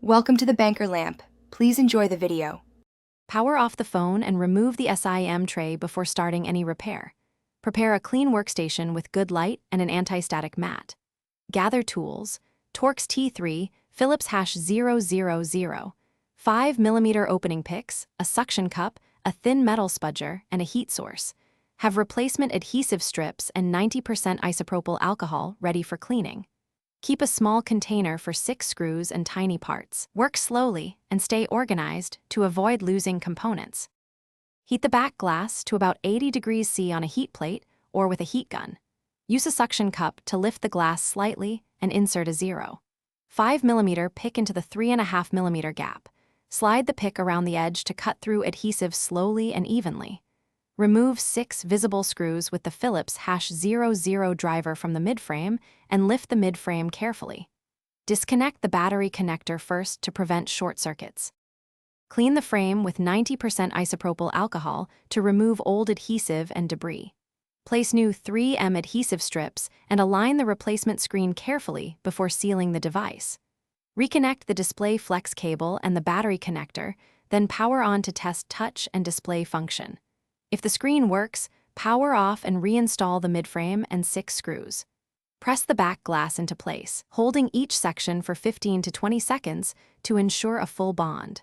Welcome to the banker lamp. Please enjoy the video. Power off the phone and remove the SIM tray before starting any repair. Prepare a clean workstation with good light and an anti-static mat. Gather tools: Torx T3, Phillips #000, 5mm opening picks, a suction cup, a thin metal spudger, and a heat source. Have replacement adhesive strips and 90% isopropyl alcohol ready for cleaning. Keep a small container for 6 screws and tiny parts. Work slowly and stay organized to avoid losing components. Heat the back glass to about 80 degrees C on a heat plate or with a heat gun. Use a suction cup to lift the glass slightly and insert a 0.5mm pick into the 3.5mm gap. Slide the pick around the edge to cut through adhesive slowly and evenly. Remove 6 visible screws with the Phillips #00 driver from the midframe and lift the midframe carefully. Disconnect the battery connector first to prevent short circuits. Clean the frame with 90% isopropyl alcohol to remove old adhesive and debris. Place new 3M adhesive strips and align the replacement screen carefully before sealing the device. Reconnect the display flex cable and the battery connector, then power on to test touch and display function. If the screen works, power off and reinstall the midframe and 6 screws. Press the back glass into place, holding each section for 15 to 20 seconds to ensure a full bond.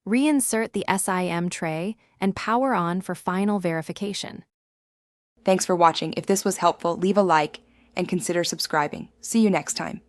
Reinsert the SIM tray and power on for final verification. Thanks for watching. If this was helpful, leave a like and consider subscribing. See you next time.